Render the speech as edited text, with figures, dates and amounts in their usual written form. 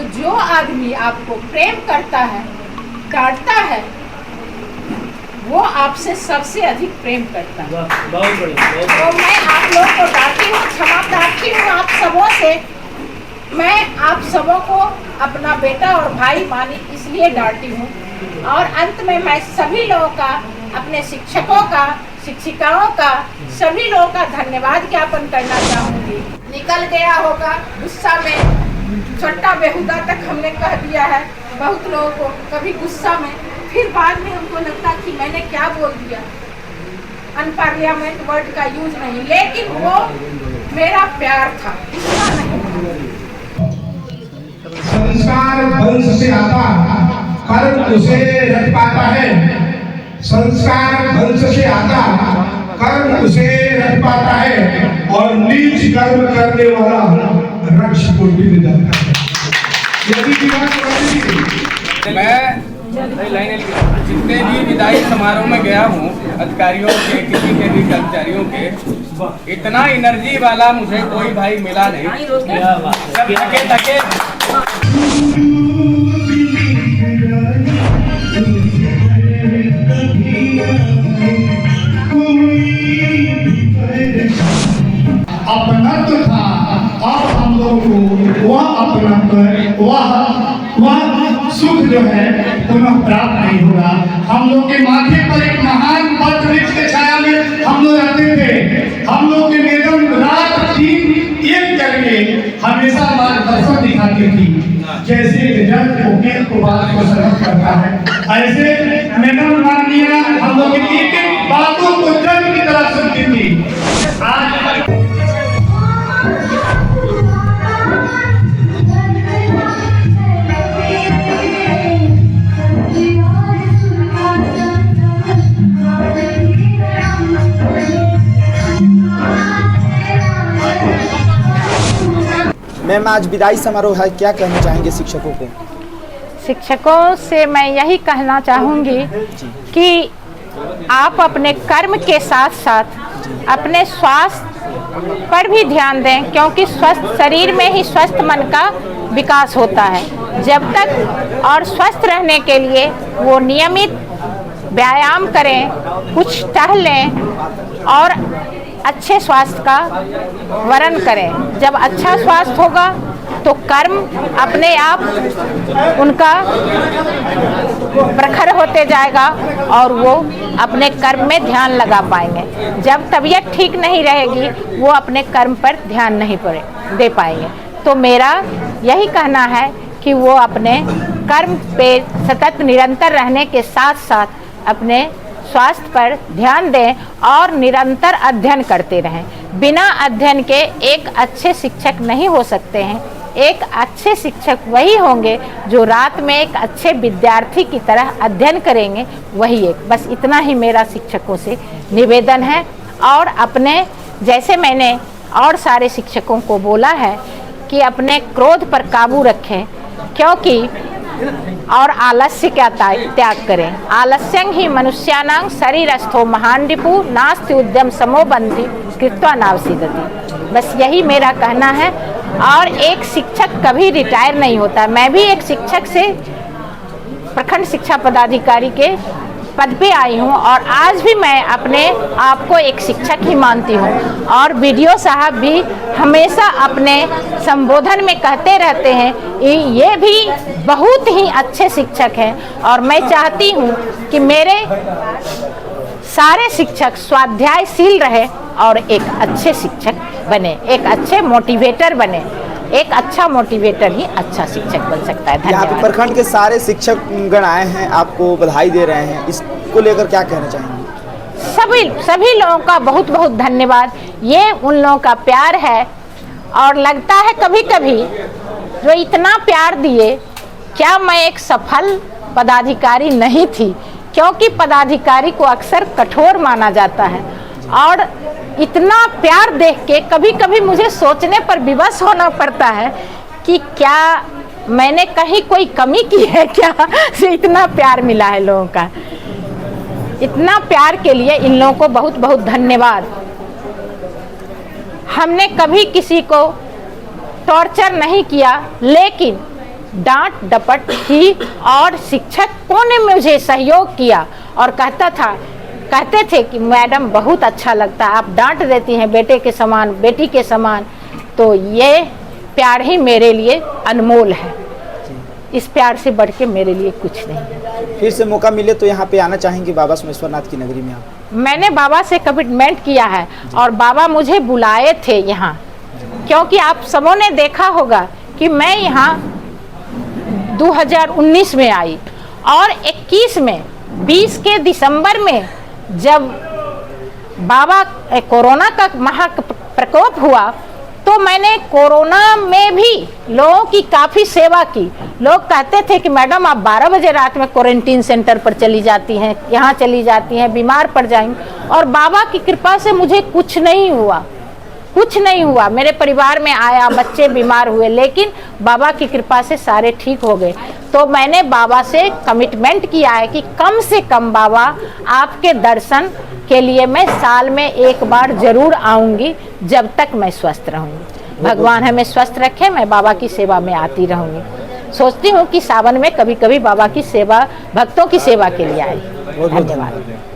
तो जो आदमी आपको प्रेम करता है, डांटता है, वो आपसे सबसे अधिक प्रेम करता है। बहुत बढ़िया। तो मैं आप लोग को डांटती हूँ, क्षमा प्रार्थी हूँ आप सबों से। मैं आप सबों को अपना बेटा और भाई मानी इसलिए डांटती हूँ। और अंत में मैं सभी लोगों का, अपने शिक्षकों का, शिक्षिकाओं का, सभी लोगों का धन्यवाद ज्ञापन करना चाहूँगी। निकल गया होगा गुस्सा में, छोटा बेहुदा तक हमने कह दिया है बहुत लोगों को, कभी गुस्सा में, फिर बाद में उनको लगता कि मैंने क्या बोल दिया, अनपार्लियामेंट वर्ड का यूज नहीं, लेकिन वो मेरा प्यार था, इसका नहीं। संस्कार वंश से आता, कर्म उसे रच पाता है। संस्कार वंश से आता, कर्म उसे रच पाता है, और नीच कर्म करने वाला रक्ष को गिर जाता है। यदि मैं जितने भी विदाई समारोह में गया हूँ, अधिकारियों के, किसी के भी कर्मचारियों के, इतना एनर्जी वाला मुझे कोई भाई मिला नहीं। सब थके थके अपनत्व था, अब हम लोगों को वह अपनत्व, वह सुख जो है पुनः प्राप्त नहीं होगा। हम लोग के माथे पर एक महान वट वृक्ष के छाया में हम लोग रहते थे। हम लोग के मैडम रात दिन एक करके हमेशा मार्गदर्शन दिखाती थी। जैसे जल उकेल को बात को समझ करता है, ऐसे मैडम माननीय हम लोग की एक एक बातों को जल की तरह सुनती थी। आज मैम, आज विदाई समारोह है, क्या कहना चाहेंगे शिक्षकों को? शिक्षकों से मैं यही कहना चाहूँगी कि आप अपने कर्म के साथ साथ अपने स्वास्थ्य पर भी ध्यान दें, क्योंकि स्वस्थ शरीर में ही स्वस्थ मन का विकास होता है। जब तक और स्वस्थ रहने के लिए वो नियमित व्यायाम करें, कुछ टहलें और अच्छे स्वास्थ्य का वर्ण करें। जब अच्छा स्वास्थ्य होगा तो कर्म अपने आप उनका प्रखर होते जाएगा और वो अपने कर्म में ध्यान लगा पाएंगे। जब तबीयत ठीक नहीं रहेगी वो अपने कर्म पर ध्यान नहीं दे पाएंगे। तो मेरा यही कहना है कि वो अपने कर्म पे सतत निरंतर रहने के साथ साथ अपने स्वास्थ्य पर ध्यान दें और निरंतर अध्ययन करते रहें। बिना अध्ययन के एक अच्छे शिक्षक नहीं हो सकते हैं। एक अच्छे शिक्षक वही होंगे जो रात में एक अच्छे विद्यार्थी की तरह अध्ययन करेंगे, वही एक। बस इतना ही मेरा शिक्षकों से निवेदन है। और अपने, जैसे मैंने और सारे शिक्षकों को बोला है कि अपने क्रोध पर काबू रखें, क्योंकि और आलस्य का त्याग करें। आलस्यं ही मनुष्यानां शरीरस्थो महान रिपु नास्ति उद्यम समोबंधि कृत्वा नावसिदति। बस यही मेरा कहना है। और एक शिक्षक कभी रिटायर नहीं होता। मैं भी एक शिक्षक से प्रखंड शिक्षा पदाधिकारी के पद पे आई हूँ और आज भी मैं अपने आप को एक शिक्षक ही मानती हूँ। और बीडीओ साहब भी हमेशा अपने संबोधन में कहते रहते हैं ये भी बहुत ही अच्छे शिक्षक हैं। और मैं चाहती हूँ कि मेरे सारे शिक्षक स्वाध्यायशील रहे और एक अच्छे शिक्षक बने, एक अच्छे मोटिवेटर बने। एक अच्छा मोटिवेटर ही अच्छा शिक्षक बन सकता है। यहाँ पे प्रखंड के सारे शिक्षक गण आए हैं, आपको बधाई दे रहे हैं, इसको लेकर क्या कहना चाहेंगे? सभी लोगों का बहुत बहुत धन्यवाद। ये उन लोगों का प्यार है। और लगता है कभी कभी जो इतना प्यार दिए, क्या मैं एक सफल पदाधिकारी नहीं थी? क्योंकि पदाधिकारी को अक्सर कठोर माना जाता है। और इतना प्यार देख के कभी कभी मुझे सोचने पर विवश होना पड़ता है कि क्या मैंने कहीं कोई कमी की है क्या से इतना प्यार मिला है लोगों का। इतना प्यार के लिए इन लोगों को बहुत बहुत धन्यवाद। हमने कभी किसी को टॉर्चर नहीं किया, लेकिन डांट डपट की और शिक्षकों ने मुझे सहयोग किया और कहते थे कि मैडम बहुत अच्छा लगता है, आप डांट देती हैं बेटे के समान, बेटी के समान। तो ये प्यार ही मेरे लिए अनमोल है, इस प्यार से बढ़ के मेरे लिए कुछ नहीं है। फिर से मौका मिले तो यहाँ पे आना चाहेंगे बाबा सोमेश्वरनाथ की नगरी में आप? मैंने बाबा से कमिटमेंट किया है और बाबा मुझे बुलाए थे यहाँ, क्योंकि आप सबों ने देखा होगा कि मैं यहाँ 2019 में आई और 21 में 20 के दिसंबर में जब बाबा कोरोना का महाप्रकोप हुआ तो मैंने कोरोना में भी लोगों की काफ़ी सेवा की। लोग कहते थे कि मैडम आप 12 बजे रात में क्वारंटीन सेंटर पर चली जाती हैं, यहाँ चली जाती हैं, बीमार पड़ जाएंगी। और बाबा की कृपा से मुझे कुछ नहीं हुआ, कुछ नहीं हुआ। मेरे परिवार में आया, बच्चे बीमार हुए, लेकिन बाबा की कृपा से सारे ठीक हो गए। तो मैंने बाबा से कमिटमेंट किया है कि कम से कम बाबा आपके दर्शन के लिए मैं साल में एक बार जरूर आऊँगी, जब तक मैं स्वस्थ रहूँगी। भगवान हमें स्वस्थ रखे, मैं बाबा की सेवा में आती रहूँगी। सोचती हूँ कि सावन में कभी कभी बाबा की सेवा, भक्तों की सेवा के लिए आए। धन्यवाद।